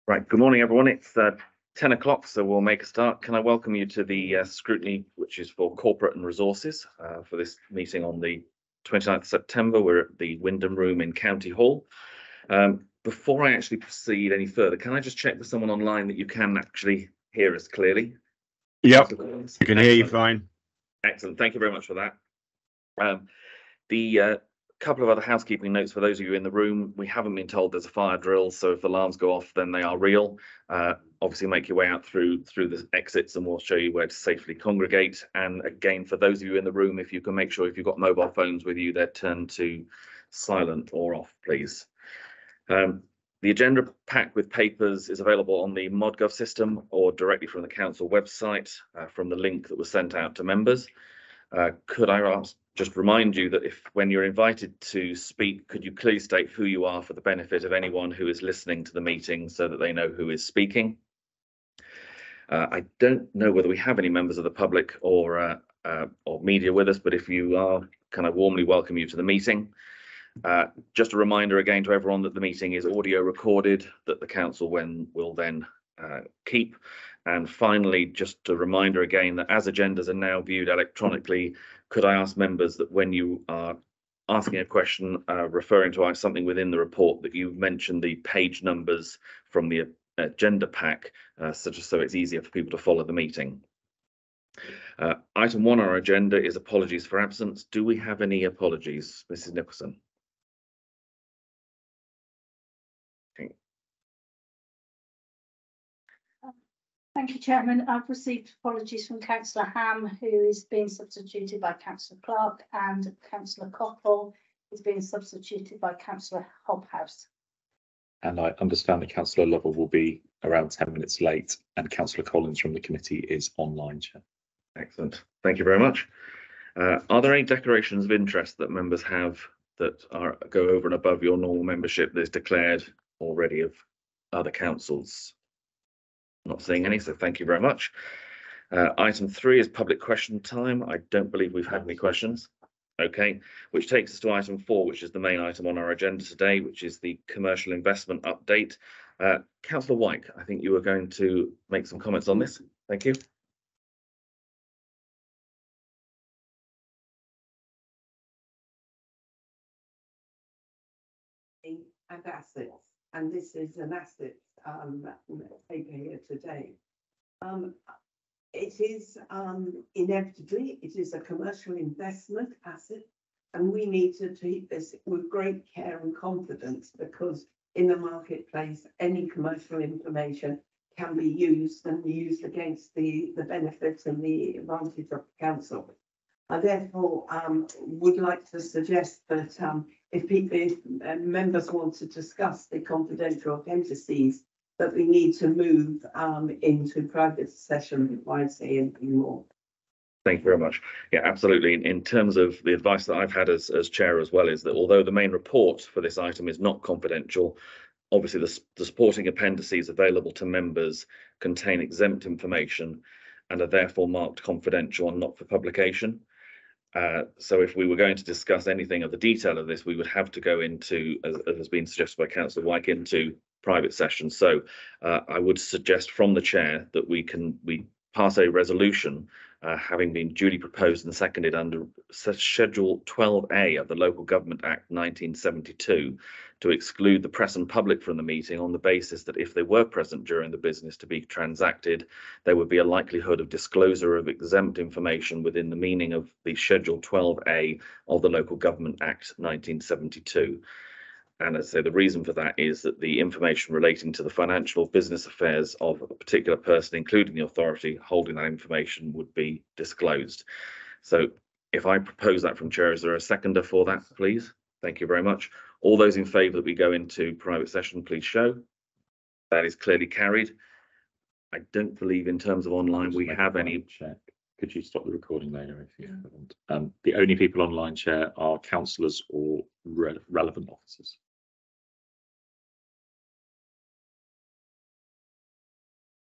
Right, good morning, everyone. It's 10 o'clock, so we'll make a start. Can I welcome you to the scrutiny, which is for corporate and resources, for this meeting on the 29th of September. We're at the Wyndham Room in County Hall. Before I actually proceed any further, can I just check with someone online that you can actually hear us clearly? Yep, I can hear you fine. Excellent, thank you very much for that. The couple of other housekeeping notes for those of you in the room. We haven't been told there's a fire drill, so if alarms go off, then they are real. Obviously, make your way out through the exits, and we'll show you where to safely congregate. And again, for those of you in the room, if you can make sure if you've got mobile phones with you, they're turned to silent or off, please. The agenda pack with papers is available on the ModGov system or directly from the council website from the link that was sent out to members. Could I just remind you that when you're invited to speak, could you clearly state who you are for the benefit of anyone who is listening to the meeting so that they know who is speaking? I don't know whether we have any members of the public or media with us, but if you are, can I warmly welcome you to the meeting. Just a reminder again to everyone that the meeting is audio recorded, that the council will then keep. And finally, just a reminder again that as agendas are now viewed electronically, could I ask members that when you are asking a question referring to something within the report, that you mention the page numbers from the agenda pack, so it's easier for people to follow the meeting. Item 1 on our agenda is apologies for absence. Do we have any apologies, Mrs. Nicholson? Thank you, Chairman. I've received apologies from Councillor Ham, who is being substituted by Councillor Clark, and Councillor Cockle is being substituted by Councillor Hobhouse. And I understand that Councillor Lovell will be around 10 minutes late, and Councillor Collins from the committee is online, Chair. Excellent. Thank you very much. Are there any declarations of interest that members have that go over and above your normal membership that is declared already of other councils? Not seeing any, so thank you very much. Item 3 is public question time. I don't believe we've had any questions. Okay, which takes us to item 4, which is the main item on our agenda today, which is the commercial investment update. Councillor White, I think you were going to make some comments on this. Thank you. And assets, and this is an asset paper here today. It is inevitably, it is a commercial investment asset, and we need to treat this with great care and confidence, because in the marketplace, any commercial information can be used and used against the benefits and the advantage of the council. I therefore would like to suggest that if members want to discuss the confidential appendices, that we need to move into private session before I say anything more. Thank you very much. Yeah, absolutely. In terms of the advice that I've had as chair as well, is that although the main report for this item is not confidential, obviously the supporting appendices available to members contain exempt information and are therefore marked confidential and not for publication. So if we were going to discuss anything of the detail of this, we would have to go into, as has been suggested by Councillor Wyke, into private session. So I would suggest from the chair that we pass a resolution having been duly proposed and seconded under Schedule 12A of the Local Government Act 1972 to exclude the press and public from the meeting on the basis that if they were present during the business to be transacted, there would be a likelihood of disclosure of exempt information within the meaning of the Schedule 12A of the Local Government Act 1972. And as I say, the reason for that is that the information relating to the financial or business affairs of a particular person, including the authority holding that information, would be disclosed. So if I propose that from chair, is there a seconder for that, please? Thank you very much. All those in favour that we go into private session, please show. That is clearly carried. I don't believe in terms of online we have any. Check. Could you stop the recording later if you haven't? The only people online, Chair, are councillors or relevant officers.